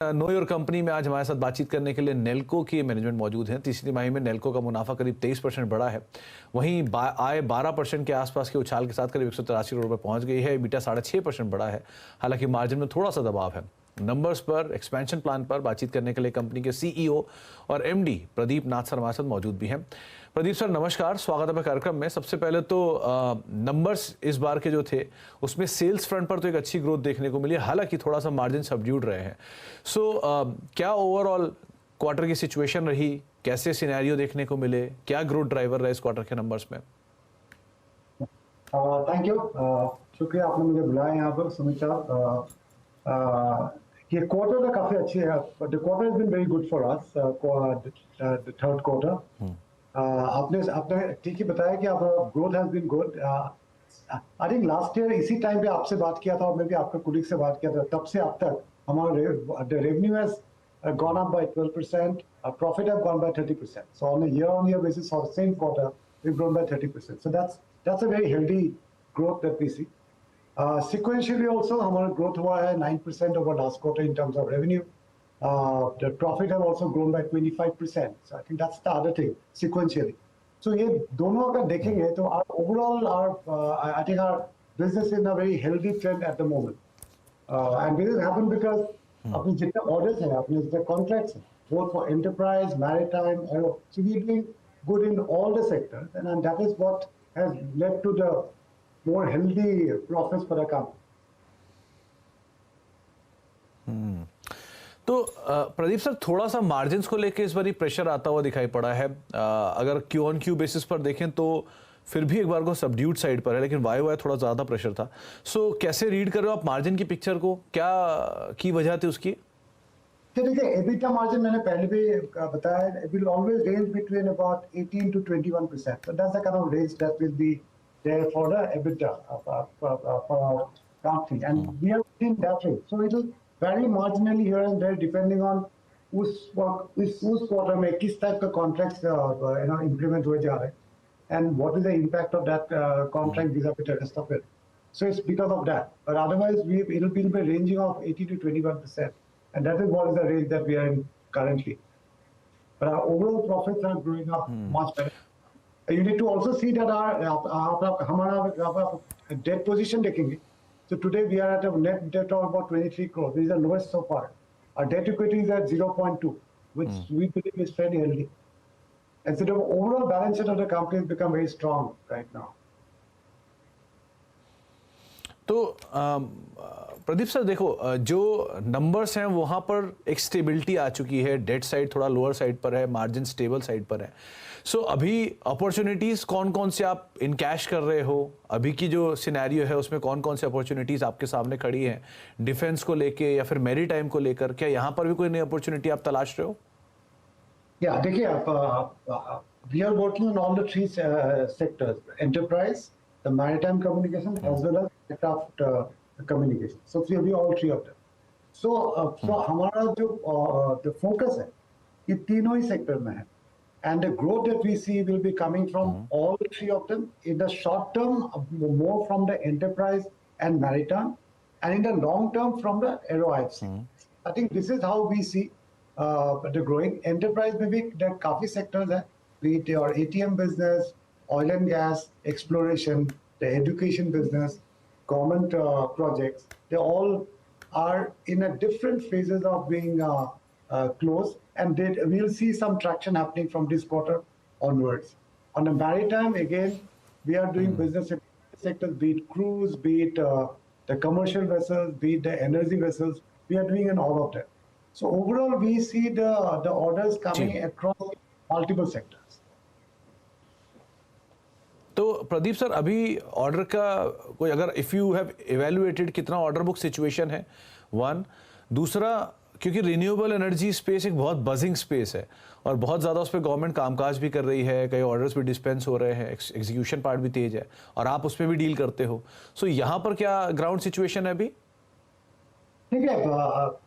Know your company में आज हमारे साथ बातचीत करने के लिए नेल्को की मैनेजमेंट मौजूद हैं। तीसरी तिमाही में नेल्को का मुनाफा करीब 23% बढ़ा है। वहीं आय 12% के आसपास के उछाल के साथ करीब 183 करोड़ रुपए पहुंच गई है। बीटा 6.5% बढ़ा है। हालांकि मार्जिन में थोड़ा सा दबाव है। नंबर्स पर, एक्सपेंशन प्लान पर बातचीत करने के लिए कंपनी के सीईओ और एमडी प्रदीप नाथ सर हमारे साथ मौजूद भी हैं। प्रदीप सर नमस्कार, स्वागत है कार्यक्रम में। सबसे पहले तो नंबर्स इस बार के जो थे उसमें सेल्स फ्रंट पर तो एक अच्छी ग्रोथ देखने को मिली, हालांकि थोड़ा सा मार्जिन सबड्यूड रहे हैं। सो क्या ओवरऑल क्वार्टर की सिचुएशन रही, कैसे सिनेरियो देखने को मिले, क्या ग्रोथ ड्राइवर रहे इस क्वार्टर के नंबर्स में? थैंक यू, शुक्रिया आपने मुझे बुलाया यहाँ पर। सुमित साहब, ये क्वार्टर तो काफी अच्छी है, but the quarter has been very good for us, the third quarter. आपने ठीक ही बताया कि आपका growth has been good. I think last year इसी टाइम पे आपसे बात किया था और मैं भी आपके कुलीग से बात किया था। तब से अब तक हमारा revenue has gone up by 12%, profit have gone by 30%. So on a year-on-year basis, for the same quarter, we've grown by 30%. So that's a very healthy growth that we see. Sequentially also, our growth was 9% over last quarter in terms of revenue. The profit have also grown by 25%. So I think that's the other thing, sequentially. So ये दोनों अगर देखेंगे तो I think our business is in a very healthy trend at the moment. And this has happened because अपने जितने orders हैं, अपने जितने contracts हैं, both for enterprise, maritime, aero, so we're doing good in all the sectors, and that is what has led to the more healthy profits for the company. तो Pradeep sir, थोड़ा सा margins को लेके इस बारी प्रेशर आता हुआ दिखाई पड़ा है। अगर क्यू ऑन क्यू बेसिस पर देखें तो फिर भी एक बार को सबड्यूड साइड पर है, लेकिन वाई वाई थोड़ा ज़्यादा प्रेशर था। सो कैसे रीड कर रहे हो आप मार्जिन की पिक्चर को, क्या की वजह थी उसकी? देखिए, एबिटा मार्जिन मैंने पहले भी बताया, it will always range between about 18 to 21%. So that's the kind of range that will be there for the EBITDA for our company, and we are in that range. So it will vary marginally here and there depending on उस quarter में किस type का contract implement हुए जा रहे हैं, and what is the impact of that contract vis-a-vis the rest of it. So it's because of that. But otherwise, it will be ranging of 80 to 21%. And that is what is the range that we are in currently. But our overall profits are growing up much better. You need to also see that our debt position dekhenge. So today we are at a net debt of about 23 crores. This is the lowest so far. Our debt equity is at 0.2, which we believe is fairly healthy. And so the overall balance sheet of the company has become very strong right now. तो Pradeep sir देखो, जो numbers हैं वहाँ पर एक stability आ चुकी है, date side थोड़ा लोअर साइड पर है, मार्जिन स्टेबल साइड पर है। सो अभी अपॉर्चुनिटीज़ कौन कौन से आप इन कैश कर रहे हो? अभी की जो सिनेरियो है उसमें कौन कौन से अपॉर्चुनिटीज़ आपके सामने खड़ी हैं, डिफेंस को लेके या फिर मैरीटाइम को लेकर? क्या यहाँ पर भी कोई नई अपॉर्चुनिटी आप तलाश रहे हो? या देखिए, we are working on all the three sectors: enterprise, the maritime communication, as well as aircraft communication. So we all three of them. So हमारा जो the focus है ये तीनों ही सेक्टर में है, and the growth that we see will be coming from all three of them. In the short term, more from the enterprise and maritime, and in the long term from the aero IFC. I think this is how we see the growing enterprise. Maybe there are काफी sectors हैं, be it your ATM business, oil and gas, exploration, the education business, government projects. They all are in a different phases of being closed, and we'll see some traction happening from this quarter onwards. On the maritime, again, we are doing business in sectors, be it cruise, be it the commercial vessels, be it the energy vessels. We are doing in all of them. So overall, we see the orders coming across multiple sectors. तो Pradeep sir, अभी order का कोई, अगर if you have evaluated कितना order book situation है, one, दूसरा, क्योंकि renewable energy space एक बहुत बजिंग स्पेस है और बहुत ज़्यादा उस पर गवर्नमेंट कामकाज भी कर रही है, कई ऑर्डर्स भी डिस्पेंस हो रहे हैं, एग्जीक्यूशन पार्ट भी तेज है और आप उस पर भी डील करते हो। सो यहाँ पर क्या ग्राउंड सिचुएशन है अभी? ठीक है,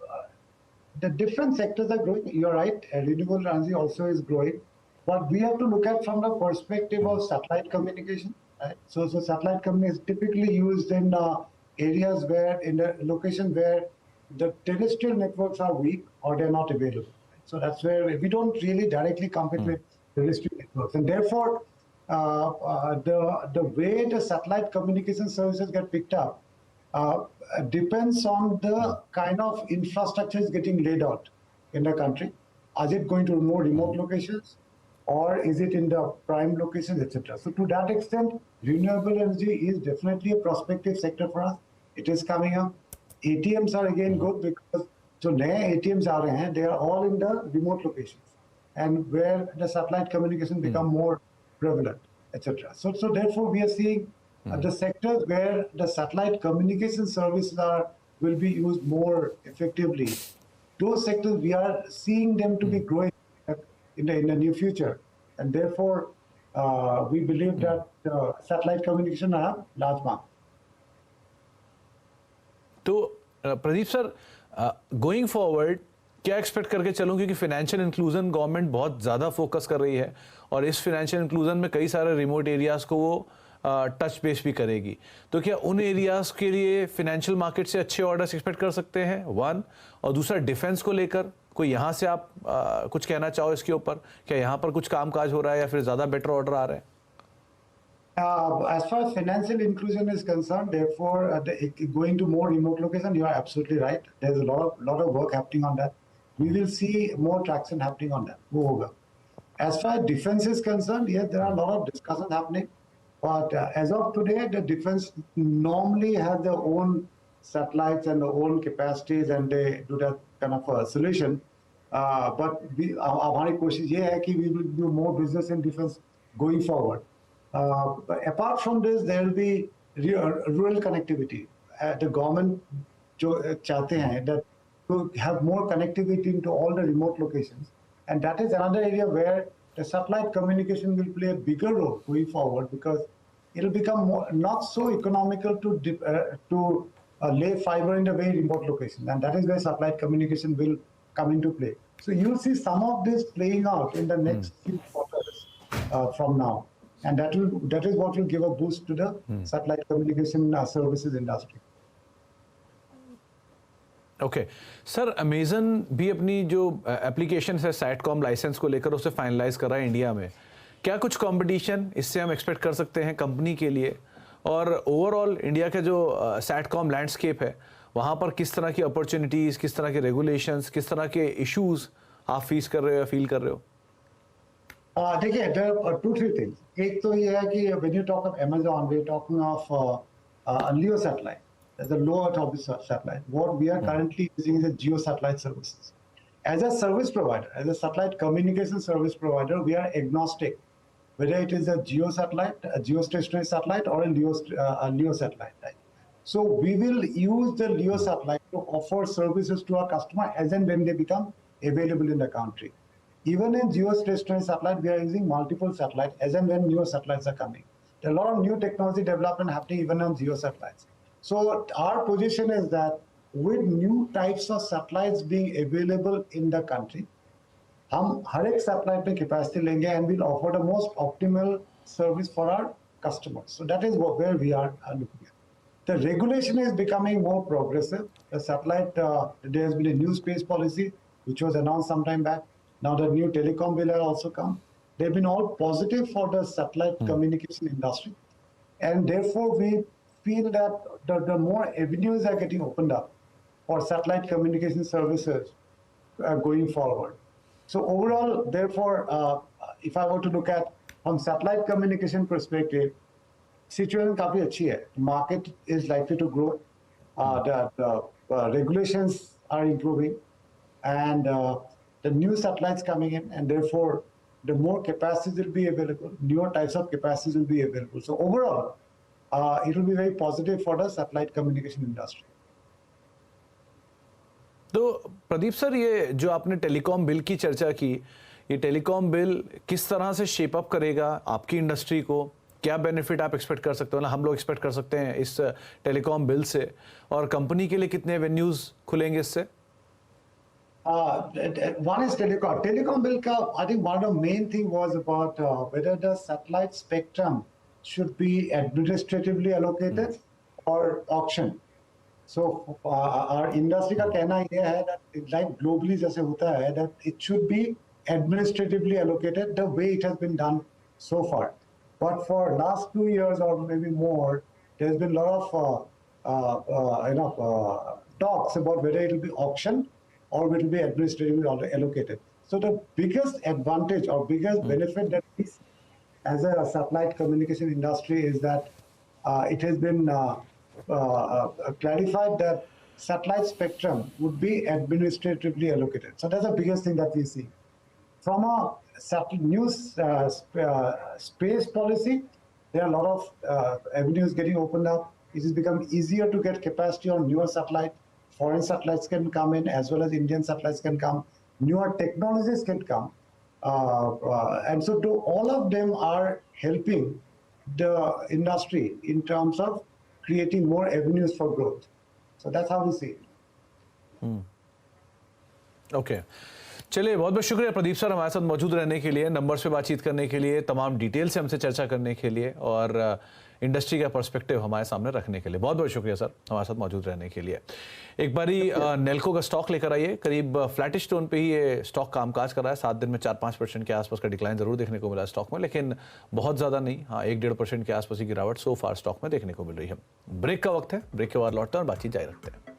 the different sectors are growing. You're right, renewable energy also is growing. But we have to look at from the perspective of satellite communication. Right? So satellite communication is typically used in areas where, in a location where the terrestrial networks are weak or they're not available. So that's where we don't really directly compete with terrestrial networks, and therefore the way the satellite communication services get picked up depends on the kind of infrastructure is getting laid out in the country. Is it going to more remote locations, or is it in the prime locations, etc.? So to that extent, renewable energy is definitely a prospective sector for us. It is coming up. ATMs are again good because so नए ATMs आ रहे हैं, they are all in the remote locations and where the satellite communication become more prevalent, etc. So therefore we are seeing the sectors where the satellite communication services will be used more effectively. Those sectors we are seeing them to be growing in the near future, and therefore we believe that satellite communication have large market. तो Pradeep sir, going forward क्या expect करके चलूं, क्योंकि financial inclusion government बहुत ज़्यादा focus कर रही है और इस फाइनेंशियल इंक्लूजन में कई सारे रिमोट एरियाज़ को वो टच बेस भी करेगी, तो क्या उन एरियाज़ के लिए फाइनेंशियल मार्केट से अच्छे ऑर्डर्स एक्सपेक्ट कर सकते हैं, वन? और दूसरा डिफेंस को लेकर कोई यहाँ से आप कुछ कहना चाहो इसके ऊपर, क्या यहाँ पर कुछ कामकाज हो रहा है या फिर ज़्यादा बेटर ऑर्डर आ रहे हैं? As far as financial inclusion is concerned, therefore, going to more remote location, you are absolutely right. There's a lot of work happening on that. We will see more traction happening on that. वो होगा. As far as defense is concerned, yes, there are a lot of discussions happening. But as of today, the defense normally has their own satellites and their own capacities, and they do that kind of a solution. But हमारी कोशिश ये है कि we will do more business in defense going forward. But apart from this, there will be rural connectivity. The government जो चाहते हैं that to have more connectivity into all the remote locations, and that is another area where the satellite communication will play a bigger role going forward, because it will become not so economical to lay fiber in the very remote location, and that is where satellite communication will come into play. So you'll see some of this playing out in the next few quarters from now. And that is what will give a boost to the satellite communication services industry. Okay sir, Amazon भी अपनी जो application है satcom licence को लेकर उसे finalise कर रहा है इंडिया में, क्या कुछ कंपटीशन इससे हम एक्सपेक्ट कर सकते हैं कंपनी के लिए? और ओवरऑल इंडिया का जो सैटकॉम लैंडस्केप है वहाँ पर किस तरह की अपॉर्चुनिटीज़, किस तरह के रेगुलेशंस, किस तरह के इश्यूज आप फेस कर रहे हो या फील कर रहे हो? देखिए, there are 2-3 things. एक तो ये है कि when you talk of Amazon, we are talking of a LEO satellite. There's a low Earth orbit satellite. What we are currently using is a geo satellite services. As a service provider, as a satellite communication service provider, we are agnostic whether it is a geo satellite, a geostationary satellite, or a LEO satellite. Right? So we will use the LEO satellite to offer services to our customer as and when they become available in the country. Even in geostationary satellite, we are using multiple satellites as and when new satellites are coming. There are a lot of new technology development happening even on geo satellites. So our position is that with new types of satellites being available in the country, हम हर एक satellite में capacity लेंगे and will offer the most optimal service for our customers. So that is where we are looking at. The regulation is becoming more progressive. The satellite, there has been a new space policy which was announced some time back. Now the new telecom bill has also come. They've been all positive for the satellite communication industry. And therefore we feel that the more avenues are getting opened up for satellite communication services going forward. So overall, therefore, if I were to look at from satellite communication perspective, situation काफी अच्छी है. Market is likely to grow. The regulations are improving, and the new satellites coming in, and therefore the more capacities will be available, newer types of capacities will be available. So overall, it will be very positive for the satellite communication industry. तो Pradeep sir, ये जो आपने telecom bill की चर्चा की, ये telecom bill किस तरह से शेप अप करेगा आपकी इंडस्ट्री को? क्या बेनिफिट आप एक्सपेक्ट कर सकते हो, ना हम लोग एक्सपेक्ट कर सकते हैं इस टेलीकॉम बिल से, और कंपनी के लिए कितने एवेन्यूज खुलेंगे इससे? One is telecom. Telecom bill ka, I think one of the main thing was about whether the satellite spectrum should be administratively allocated or auction. So our industry का कहना ये है that like globally जैसे होता है that it should be administratively allocated the way it has been done so far. But for last 2 years or maybe more, there's been a lot of talks about whether it will be auction or it will be administratively allocated. So the biggest advantage or biggest benefit that we see as a satellite communication industry is that it has been clarified that satellite spectrum would be administratively allocated. So that's the biggest thing that we see. From a new space policy, there are a lot of avenues getting opened up. It has become easier to get capacity on newer satellites. Foreign satellites can come in as well as Indian satellites can come. Newer technologies can come. And so all of them are helping the industry in terms of creating more avenues for growth. So that's how we see it. Okay चलिए, बहुत बहुत शुक्रिया Pradeep sir हमारे साथ मौजूद रहने के लिए, नंबर्स पे बातचीत करने के लिए, तमाम डिटेल से हमसे चर्चा करने के लिए और इंडस्ट्री का पर्सपेक्टिव हमारे सामने रखने के लिए बहुत बहुत शुक्रिया सर हमारे साथ मौजूद रहने के लिए। एक बारी नेल्को का स्टॉक लेकर आइए, करीब फ्लैटिश टोन पे ही ये स्टॉक कामकाज कर रहा है। 7 दिन में 4-5% के आसपास का डिक्लाइन जरूर देखने को मिला स्टॉक में, लेकिन बहुत ज़्यादा नहीं, हाँ 1-1.5% के आसपास की गिरावट सो फार स्टॉक में देखने को मिल रही है। ब्रेक का वक्त है, ब्रेक के बाद लौटते हैं और बातचीत जारी रखते हैं।